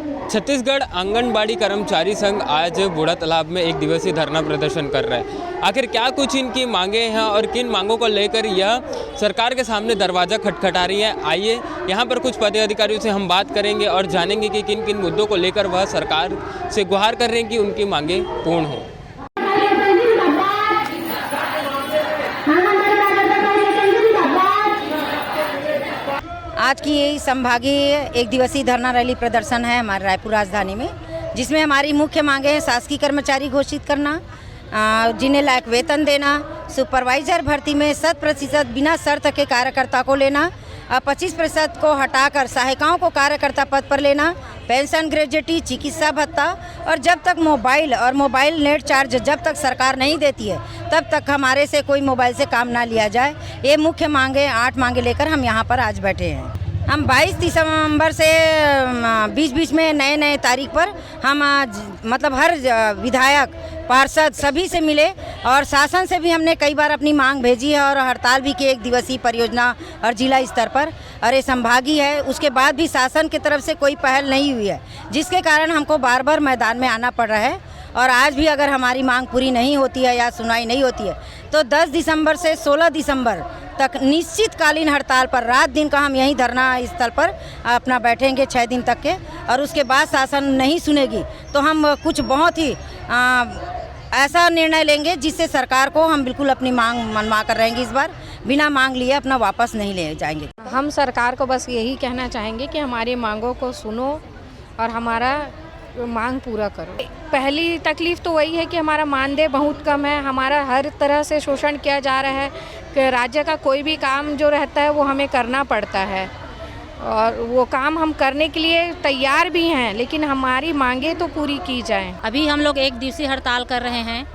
छत्तीसगढ़ आंगनबाड़ी कर्मचारी संघ आज बूढ़ा तालाब में एक दिवसीय धरना प्रदर्शन कर रहा है। आखिर क्या कुछ इनकी मांगे हैं और किन मांगों को लेकर यह सरकार के सामने दरवाज़ा खटखटा रही है, आइए यहाँ पर कुछ पदाधिकारियों से हम बात करेंगे और जानेंगे कि किन किन मुद्दों को लेकर वह सरकार से गुहार कर रहे हैं कि उनकी मांगे पूर्ण हों। आज की यही संभागीय एक दिवसीय धरना रैली प्रदर्शन है हमारे रायपुर राजधानी में, जिसमें हमारी मुख्य मांगे हैं शासकीय कर्मचारी घोषित करना, जिन्हें लायक वेतन देना, सुपरवाइजर भर्ती में 100% बिना शर्त के कार्यकर्ता को लेना, 25% को हटाकर सहायिकाओं को कार्यकर्ता पद पर लेना, पेंशन, ग्रेजुटी, चिकित्सा भत्ता और जब तक मोबाइल नेट चार्ज जब तक सरकार नहीं देती है तब तक हमारे से कोई मोबाइल से काम ना लिया जाए। ये मुख्य मांगे 8 मांगे लेकर हम यहाँ पर आज बैठे हैं। हम 22 दिसंबर से बीच में नए तारीख पर हम मतलब हर विधायक, पार्षद सभी से मिले और शासन से भी हमने कई बार अपनी मांग भेजी है और हड़ताल भी की एक दिवसीय परियोजना और जिला स्तर पर, और ये संभागीय है। उसके बाद भी शासन की तरफ से कोई पहल नहीं हुई है, जिसके कारण हमको बार मैदान में आना पड़ रहा है। और आज भी अगर हमारी मांग पूरी नहीं होती है या सुनवाई नहीं होती है तो 10 दिसंबर से 16 दिसंबर तक निश्चितकालीन हड़ताल पर रात दिन का हम यहीं धरना स्थल पर अपना बैठेंगे 6 दिन तक के, और उसके बाद शासन नहीं सुनेगी तो हम कुछ बहुत ही ऐसा निर्णय लेंगे जिससे सरकार को हम बिल्कुल अपनी मांग मनवा कर रहेंगे। इस बार बिना मांग लिए अपना वापस नहीं ले जाएंगे। हम सरकार को बस यही कहना चाहेंगे कि हमारी मांगों को सुनो और हमारा मांग पूरा करो। पहली तकलीफ़ तो वही है कि हमारा मानदेय बहुत कम है, हमारा हर तरह से शोषण किया जा रहा है कि राज्य का कोई भी काम जो रहता है वो हमें करना पड़ता है और वो काम हम करने के लिए तैयार भी हैं, लेकिन हमारी मांगे तो पूरी की जाएं। अभी हम लोग एक दिवसीय हड़ताल कर रहे हैं।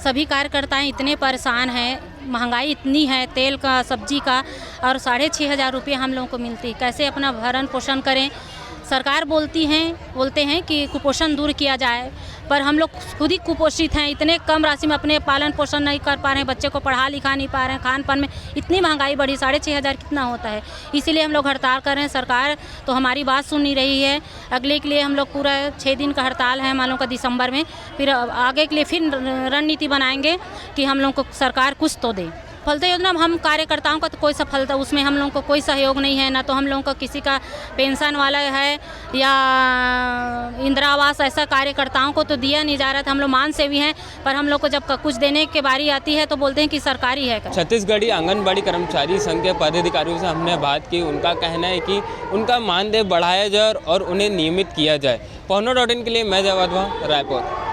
सभी कार्यकर्ताएं इतने परेशान हैं, महंगाई इतनी है, तेल का, सब्जी का, और 6,500 रुपये हम लोगों को मिलती। कैसे अपना भरण पोषण करें? सरकार बोलते हैं कि कुपोषण दूर किया जाए, पर हम लोग खुद ही कुपोषित हैं। इतने कम राशि में अपने पालन पोषण नहीं कर पा रहे हैं, बच्चे को पढ़ा लिखा नहीं पा रहे हैं, खान पान में इतनी महंगाई बढ़ी, 6,500 कितना होता है। इसीलिए हम लोग हड़ताल कर रहे हैं। सरकार तो हमारी बात सुन नहीं रही है। अगले के लिए हम लोग पूरा 6 दिन का हड़ताल है मान लो का दिसंबर में, फिर आगे के लिए फिर रणनीति बनाएंगे कि हम लोग को सरकार कुछ तो दे। सफलता योजना में हम कार्यकर्ताओं का तो कोई सफलता, उसमें हम लोगों को कोई सहयोग नहीं है, ना तो हम लोगों को किसी का पेंशन वाला है या इंदिरा आवास, ऐसा कार्यकर्ताओं को तो दिया नहीं जा रहा था। हम लोग मान से भी हैं, पर हम लोग को जब कुछ देने की बारी आती है तो बोलते हैं कि सरकारी है। छत्तीसगढ़ी आंगनबाड़ी कर्मचारी संघ के पदाधिकारियों से हमने बात की। उनका कहना है कि उनका मानदेय बढ़ाया जाए और उन्हें नियमित किया जाए। पौनो.in के लिए मैं जवाब रायपुर।